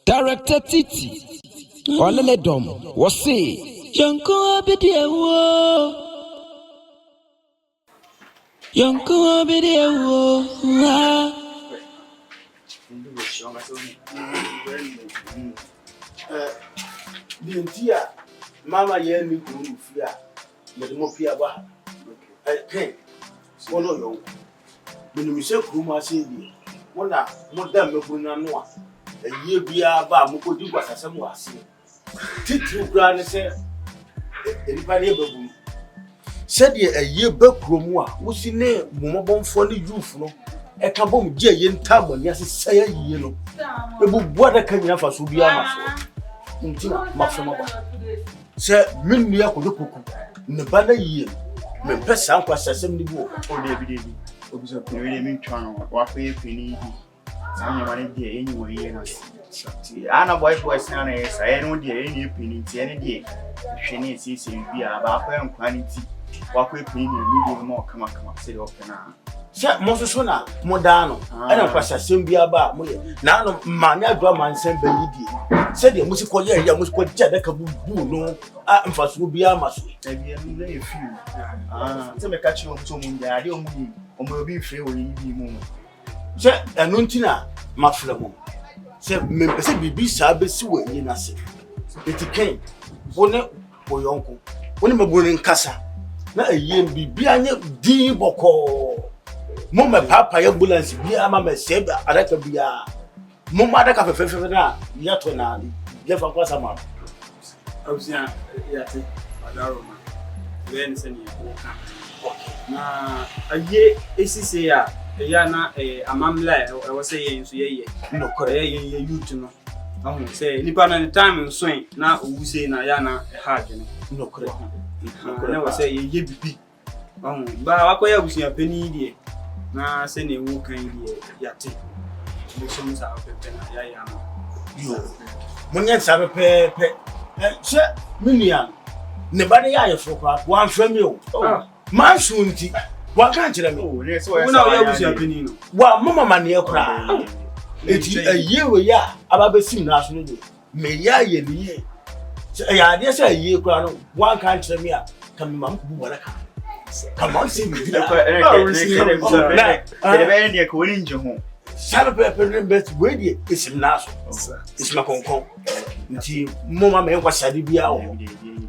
Director Titi Olele Dom was say Yanko Abidio Yanko Abidio the entire Mama Yen Fear, Medimopia Bah. Okay, one of you. When you say Kuma say, one more than Mabuna, a year be a bar, Mukodi was as some was. Titru Grand said, Invariable. Said ye a year back, Romoa, was in there, Mumabon for the youth, no. A cabum jay in Tabon, yes, say a yellow. What a can you have us will be a Sir, Minia could look in the banner year. My best sound was a 70 book. Oh, David, really mean trying to walk away if you need. Some money there anyway. Anna boy was an ass. I don't dear any opinion any day. She needs to be about quantity. Walk away, medium more. Come on, sit up now. Sir, Mosona, Modano, I don't pass a sim be about me. Now, Mania Drum and Sam Bendy said the musical year, you must put Jadaka no. I'm fast will be a mass. Maybe a few. So, I catch you on some in the idea of me, or maybe fail in the moment. Sir, and Nuntina, my flamo. Sir, members be Sabbath in us. It came. One for your uncle. When I'm born in Casa. Now a year be behind D. Boko. Mama papa ambulance bi ama me sebe adaka bia mama adaka fefefe na yato na je fa kwasa ma obsia yate adaro ma we ne se ne na aye esise ya na amamla e wo se ye nso ye no kore ye youth no ahun se nipa na time nso na owuse na ya na hard no kore na wo se ye bibi ahun ba wakoya busia pani die na se ne wo kan die yate mo so nsa pepe na ya no yo munya nsa pepe che minian ne ba de ya ye fo kwa wan fra mi o man sunti wa kan kire mi o ne so wa ya busia pani no wa mama mane e kra eti aye we ya ababesim na so no me ya ye ni ya de se aye kra no wa kan kire mi a kan mi mam ku bu wala ka. Come on, see me. The best way is naso. It's my concon. Nti mama me kwa shadi bia o.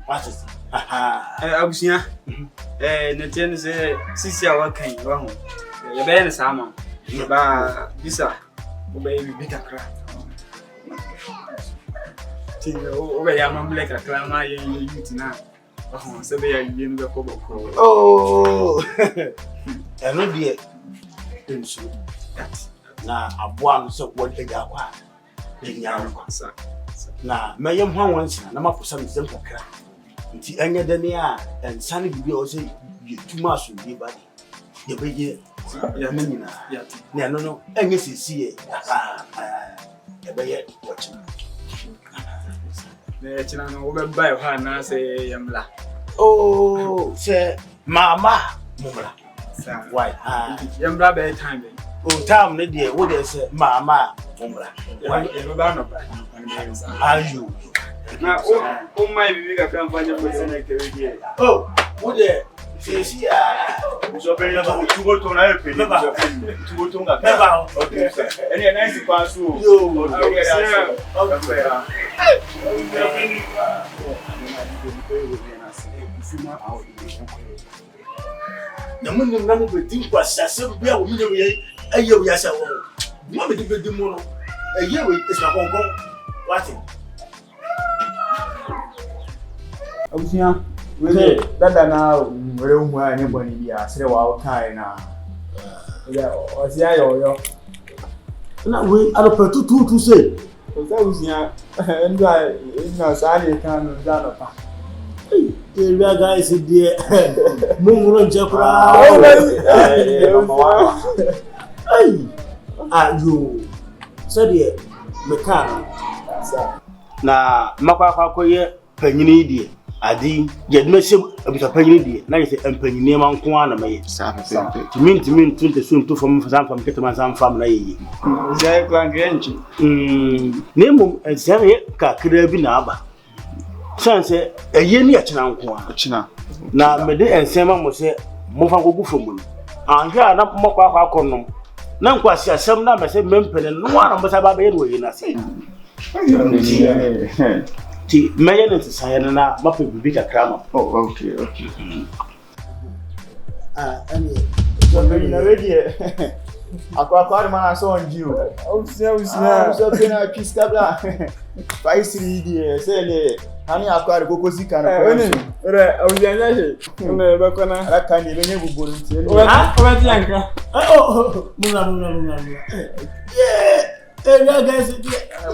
What is? Abusia. Na ten se sisi awa kan wa ho. Ya be ne sama. Ba bisa. O be bi kakra. Ti o be ya mamle kakra ma ye yuti na. Oh, so be you no go boko. Oh. I know the insu that na aboa no so what eja kwa. Enya kwa sa. Na mayem hwan wansi na maposa me sem kakra. Nti anya dane a ensane bibi o say tuma so bi ba de. Ye beye ya menina. Ya. Na no anya sisi e. Ye beye watch. Ne china no wo be buy ho na say yamla. Oh, say mama mumla. Why? Yamla be time. Oh, time ne dey wo dey say mama mumla. Why? E ba no ba. Are you? Na o mai bibi ka kan fanya ko sene ke we. Oh, wo dey say si so be na tu go to na e pe. Tu go to nga. Okay. Any nice pass o. Yo. Okay. Na mun na mu be din kwa sase bia wo mi we aye we asa wo. Mo be din be din mo no. Aye we is na konkon. What? Abusia, we dada na were hu a ne boni bia sere wa o kai na. Ya o sia yo. Na we alo petu tu say. O sa abusia nda na sa ne kan no da no pa. Area guys there. Mungro jakura. Ay. Ayo. So there me kan. Na makwa koye panyini die. adi ye no se abisa panyin die na ye se empanyin ne man ko ana maye Sa pepe. timin tunte sun to fam fam ketama sam fam na ye Zai kwan granchi. ne mum ensere ka kra bi na aba sanse eye ni akina nko a Ochina. na me de ensema mo se mo fa gogu fomu anhwa na mo kwa akonnom na nkwasi asem na me se mempene no ana mo sa ba be ye no ye na se ti meye ne tsaya na mape bibi kakra ma Oh, okay. ani So very na ready. Akwa man so on you. Usina. So pena piska bla. Fai siri die say le ani akwa koko sika na. Oni re awunya she. Ona be kona. Ala kan ni benye buburu ntie. Oba ti anka. Muna. Yeah, guys.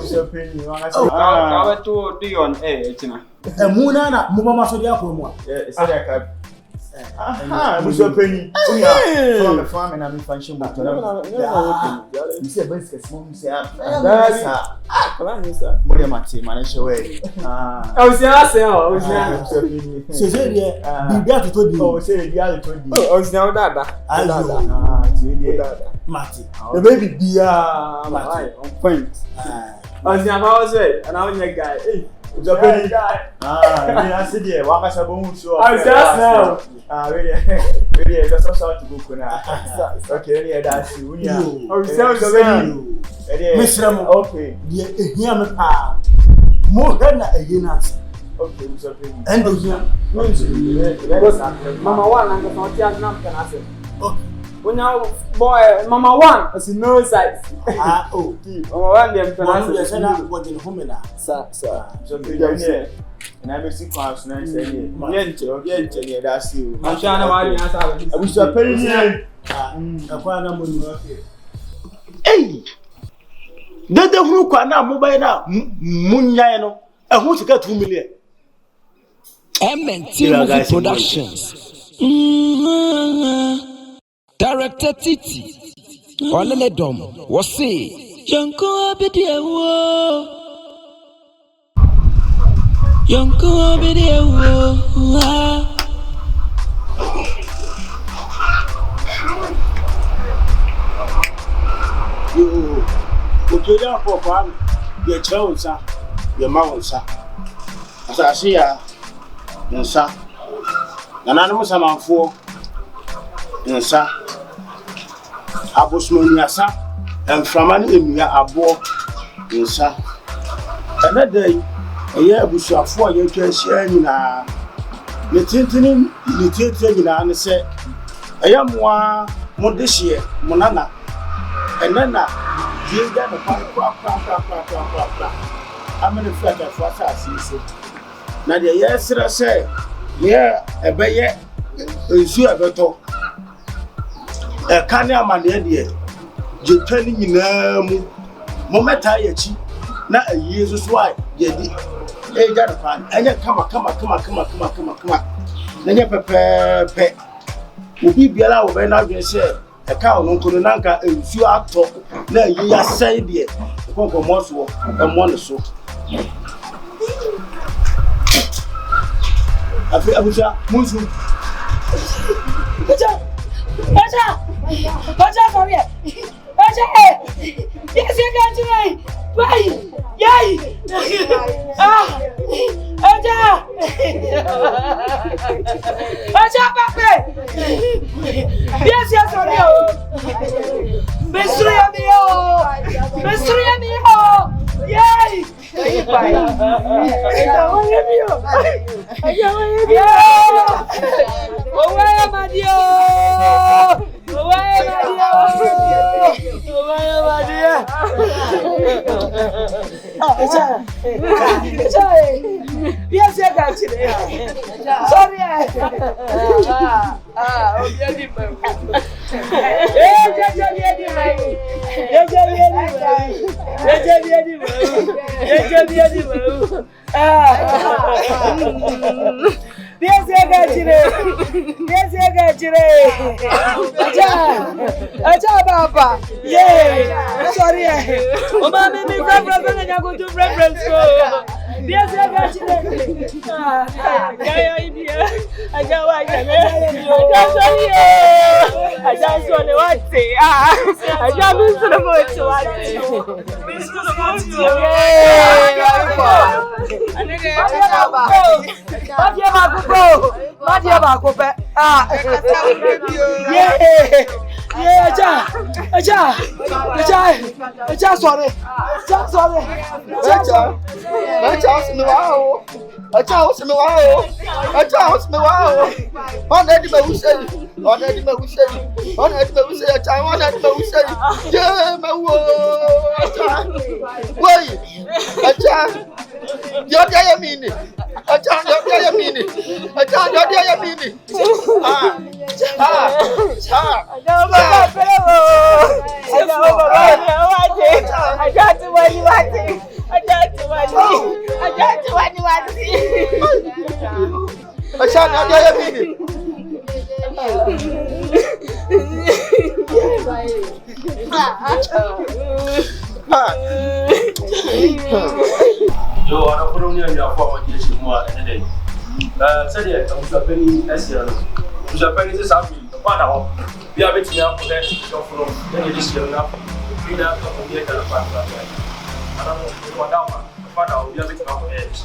So peni wana say. Ka to do on china. Muna na mama so dia ko mo. Yeah, say ka. Muso peni. Unya. From na mi function but na. You say ben skes mo say Kala ni sa. mo de mate man she we. Awusia ase o, awusia. Muso peni. Se die bibia to di. Oh, say the other 20. Awusia dada. Ti die. Mati. The baby bia Right, on point. Awusia fa o say, na won ye guy. Muso peni. You na see there waka sa bo mu so. Awusia now. Really, that's also to go na. Okay, really that's you. Unya. Awusia. Misram Okay. die ehia me pa. Mo na ehina. Okay, Muso peni. Endo hia. Mama one and the Santiago nam can ase. Okay. When now boy Mama one as no size. Oh. Mama one dem can One ase. ya sana what in home na. Sa. Muso peni. Na me see kwans na say here. Yenche ne that's you. I'm sure na why you answer. Muso peni ni. Akwa na mo ni. Hey. Dede huru kwa na mobile na munyan no. Ehun sika 2 million. MNT Movie Productions. Director Titi. Olele Dom. Wasi. Yanko Abidiawo. Yanko Abidiawo. Yo. Okeja for kwa ye chawunsa. Ye mawunsa. Asase ya nsa. Nananu samanfo. Nsa. Abosmoniasa. Emframani emia abo. Nsa. Another eye abusuafo ye twa hia nyina. Ne tintini ne tietie nyina ne se eyamoa modehye monana. Enana die ga no kwa. Amene fata fata asisi. Na de yesra se ye ebeye ensu abeto. Kane amane de je twani nyina mu. Mometa yachi na ayi so ai je di ga no pan anya kama. Na nye pepe. Obi biara wo be na dwe se eka ono nkono nanka ensu ato na ayi ya sai de konko moso emo ne so. Afi abuja munzu. Baja for me. Baja. Yes, you got to me. Why? Yay. Baja. Baja pape. Yes, sorry. Bestruya mio. Yay. Yes, I got you. Sorry. Yes, I got you. Acha baba. Yeah. Sorry. O ma me reference na go do reference ko. Yes, I got you. Yeah, India. Aja wa ya me. Aja sorry. Aja sorry what say. Aja mi sunu mo ti wa ti. Mi sunu mo ti. Yeah. Anege baba. Madia ba ko pe. Yeah. Yeah, Aja, sorry. Yo, I don't know your former years more than a day. Said it, I was a penny as you was a penny this afternoon. The father, we are waiting now for that. Then it is young enough. We now come here to the father. I don't know what our father, we are waiting now for that.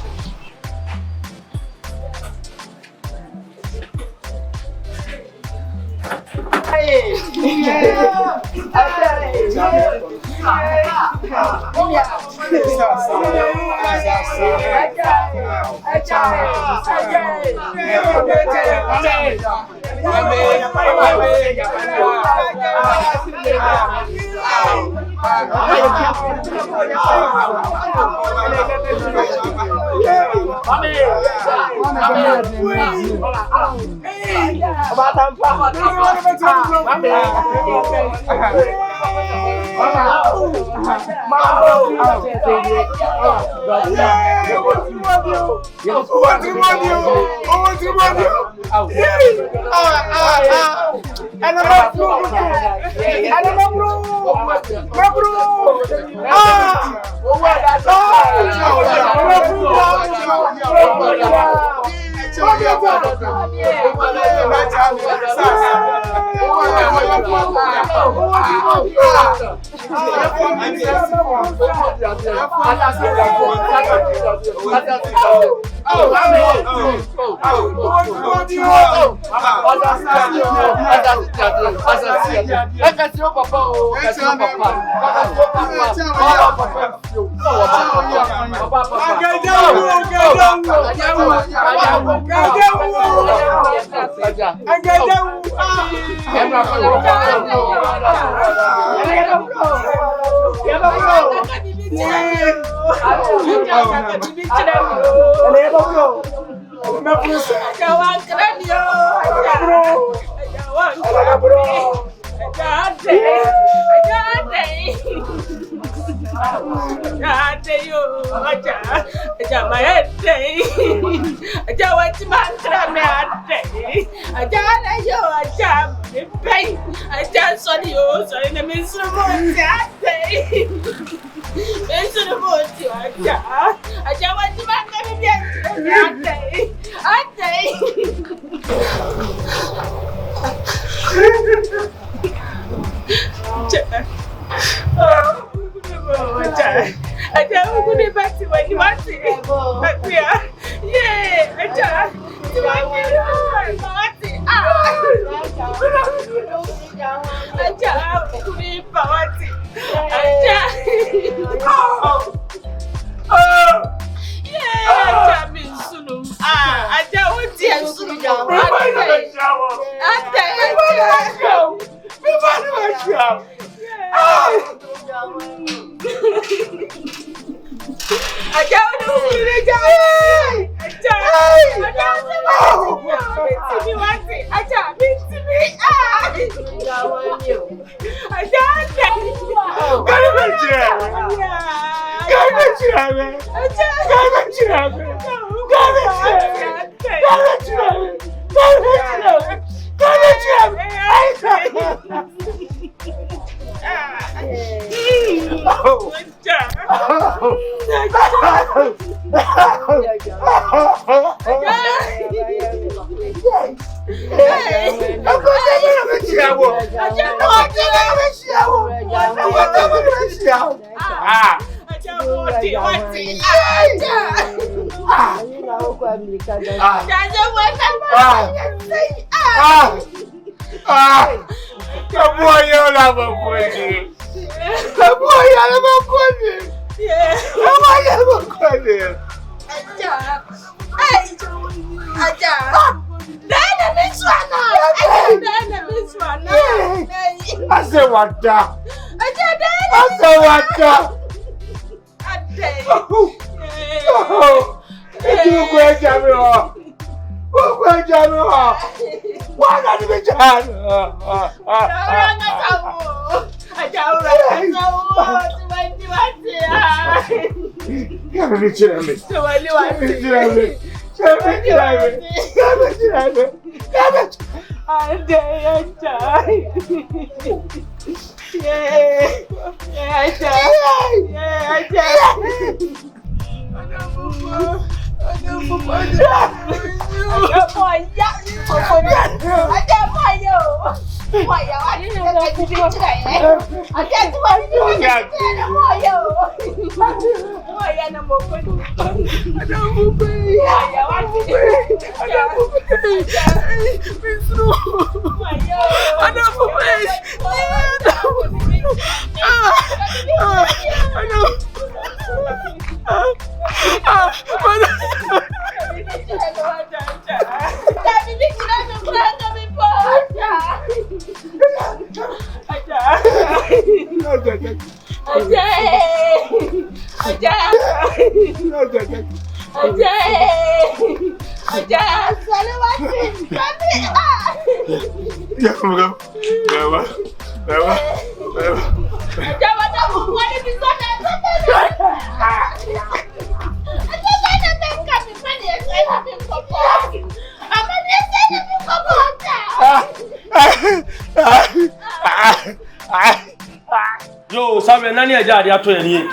Yo, sabe nani ajadi ato ni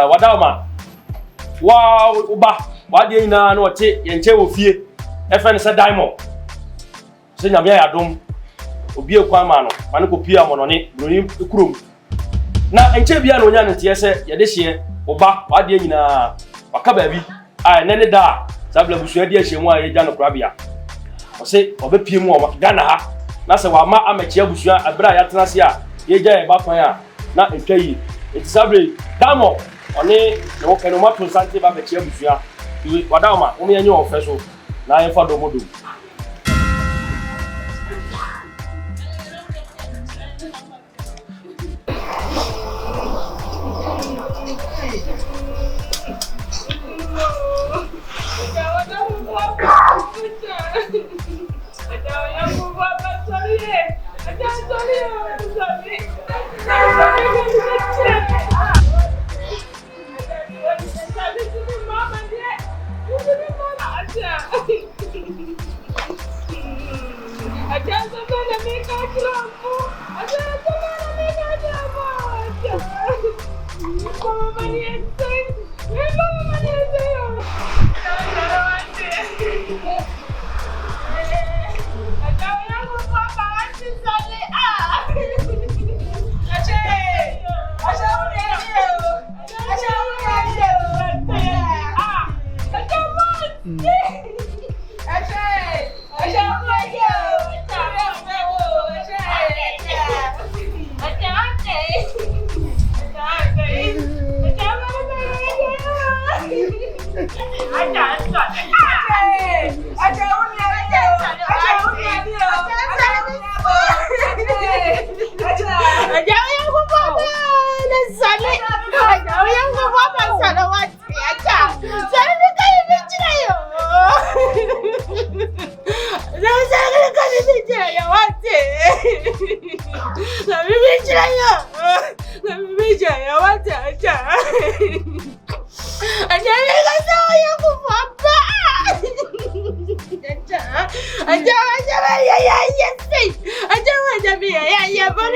wadawma wa uba wade ina na wote yenche wo fie efe se diamond se nyame ya dom obi ekwa ma no mane ko pia mo no ne kurom na enche bia no nya no tie se ye de hye uba wade ina waka baabi nene da sabla busu ade ahye mu a ye gya no krabia o se obepie mu o Ghana ha na se wa ma amachi abusu abra ya tena se a ye gya e ba kwan a na etwayi etisabre damo one ne wo kanu mato sante ba amachi abusu a wadawma wo me anye wo fe so na ye fa do modo I yeah, but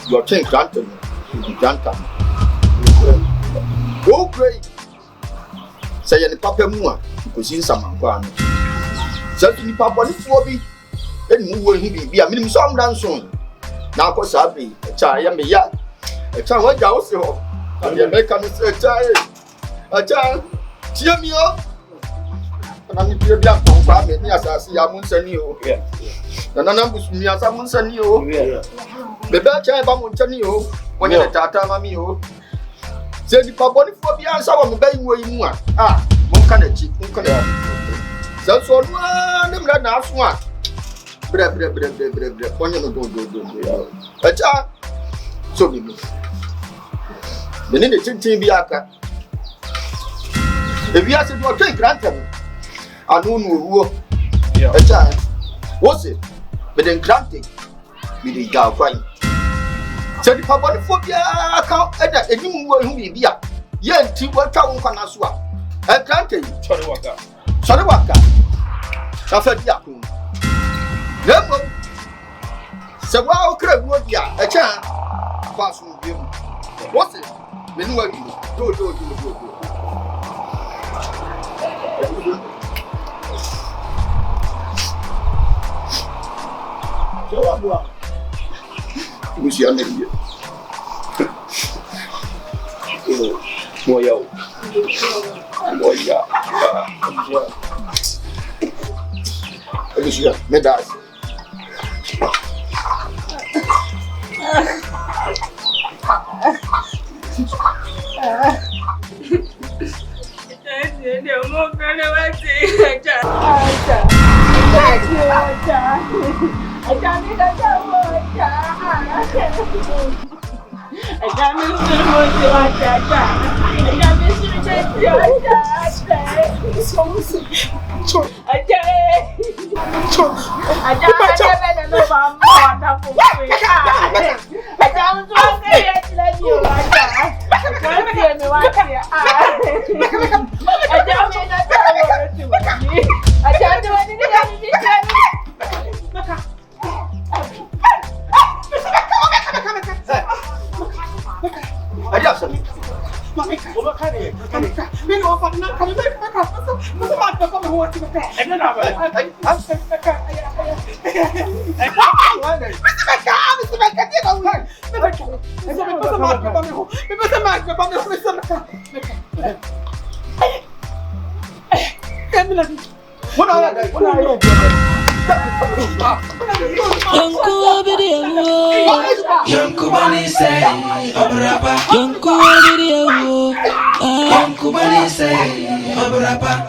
your king granted me, granted. Oh, great. Say, any papa mua, because in some man. Certainly, papa, if you be, then you will be a minimum song dance soon. Now, because I'll be a child, a child, what you also, and the American is a child, cheer me up. And I'm here, black from family, as I see, I won't send you here. And I'm me as I won't send you here. The best child, I won't send you when you're a tata, mammy. Say the papa, if you answer on the bay where you want. Ah, one kind of cheap, one kind of. That's one, them that last one. Bread, one you don't. A child, so we move. The name is Biaka. If you ask if you're granted, I don't know who a child. What's it? But then granted, we didn't go crying. So the papa phobia account at a new one who be here. Yen to what town can as well. I granted you. Sorry, Waka. After Yaku. Never. So, wow, crab would be a child. Pass with him. What's it? When you do. Who's your name? Moya. Alicia, medals. I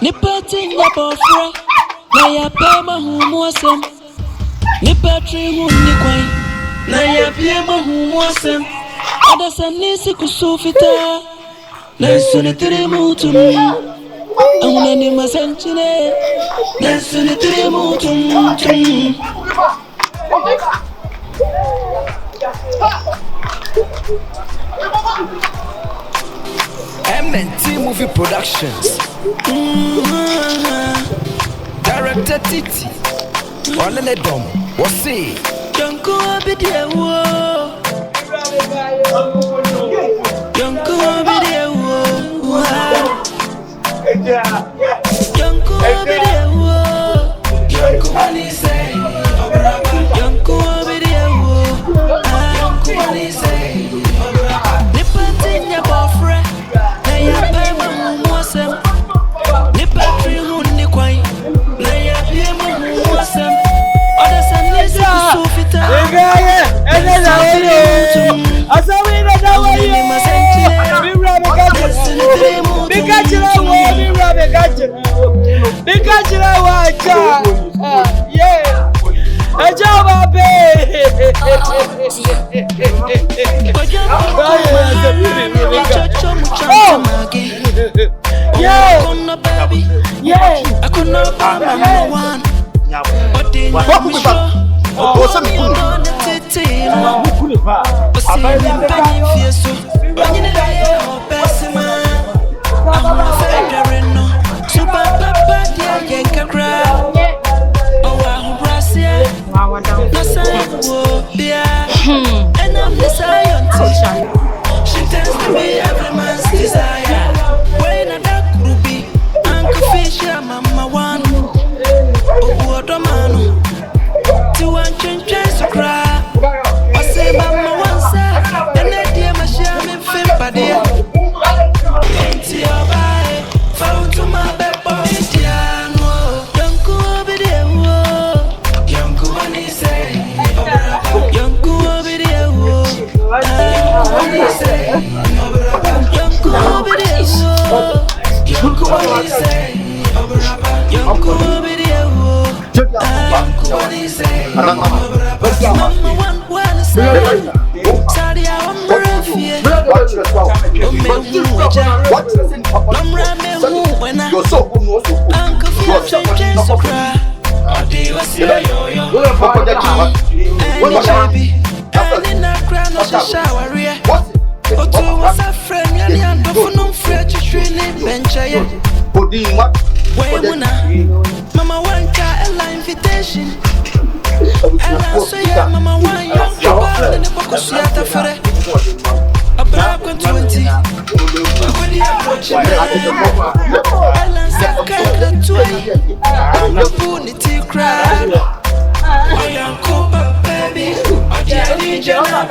Nipating na bofra, na ya pema humosem. Nipatri hundi kwai, na ya pema humosem. Adasa nisi kusufita, na sunitiri mutum. Auna ni masanchine, na sunitiri mutum. MNT Movie Productions. Director Titi. Olele Dom. What's it? Yanko abidia wo. Yanko abidia wo. Yanko abidia wo. Yanko mani say. Yanko abidia wo. Yanko mani say. Nipating ya bofre. Na ya pema humosem. Nipatri hundi kwai. Na ya pema humosem. Odasa nisi kusufita. She tends to be every man's desire. When a dark ruby, Uncle Fisher, Mama one. Obuodomano, to one change to cry. I say, Mama one, sir, and that dear Masham and Fimpadia. Ain't your body, found to my bed, boy, Tiano. Young Kubidio, young Kubani say, young Kubidio, say, young Kubidio, young Kubani say, young Kubidio. Mama want a invitation. Ella say yeah, Mama want young people in the book of Seattle for it. A black 20. When you approach Ella said can't do it. I'm a punity crowd. I am Copa baby. I just need your love.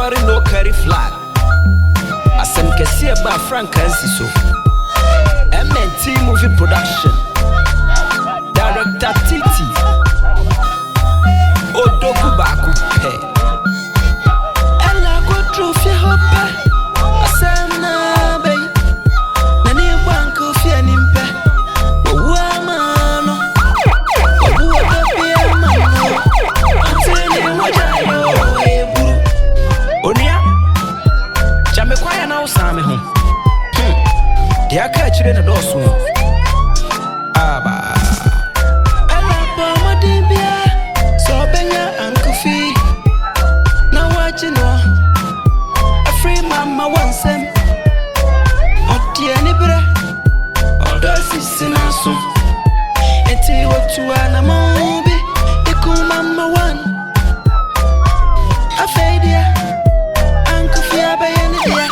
I be no carry flag. Asem kesi eba Frankansi so. MNT Movie Production. Director Titi. Odoku baku pe. Ella go trophy hope. Asem na be. Nani banko fi animpe. Wo hwe na doso aba ela pa modibia so benya ankofi na wachino a free mama wansem otieni bre odo sisina so eti wotu ana mobi iku mama wan afedia ankofi abayeni dia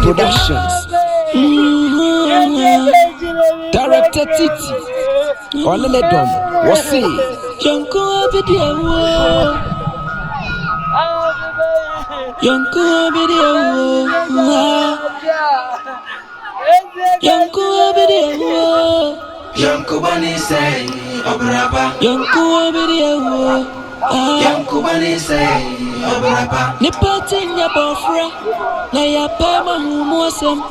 Productions. Director Titi. Olele Dom. What's it? Yonko video. Yonko video. Yonko video. Yonko bani say obraba. Yonko video. Yonko bani say obraba. Nipatin ya bofra. Na ya pema humosem.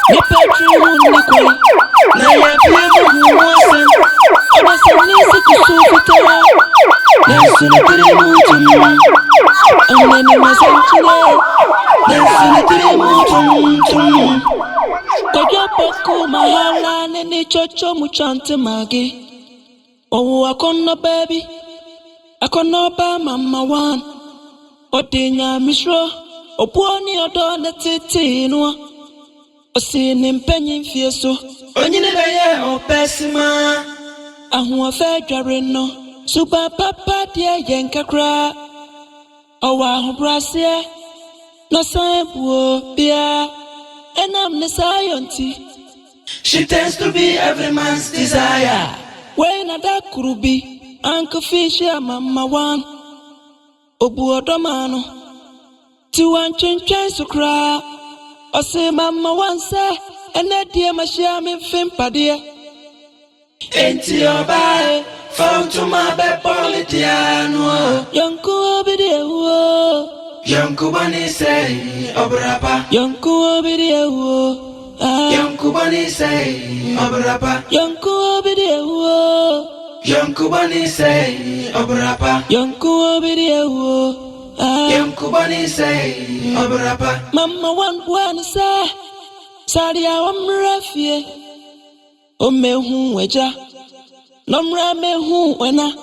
Nipatru hunikwa. Na ya pema humosem. Ama sanisi kusufita. Na sunitiri mutum. Amene masanchile. Na sunitiri mutum. Kwa poku mahala nini chocho muchante magi. Oh akona baby. Akona ba mama wan. Odinya misro. Obuoni odone titinwa Osini mpenyi mfieso Onyine beye opesima Ahuwa fedware no Suba papa die yenkakra Owa hubrasie No saibuo bia Enam nesayonti She tends to be every man's desire Wena da kurubi Uncle Fish ya mama wan Obu odomano Tiwan chin so cry. I say, Mama, one say, and that dear Masham Fimpadia. Ain't your bye, found to my bed, Politiano. Yonko video. Yonko Bunny say, Obrapa. Yonko video. Yonko Bunny say, Obrapa. Yonko video. Yonko Bunny say, Obrapa. Yonko video. Yankubani say, Obrapa. Mama one say, Sadia Omrafie. O me hu weja. Nomra me hu wena.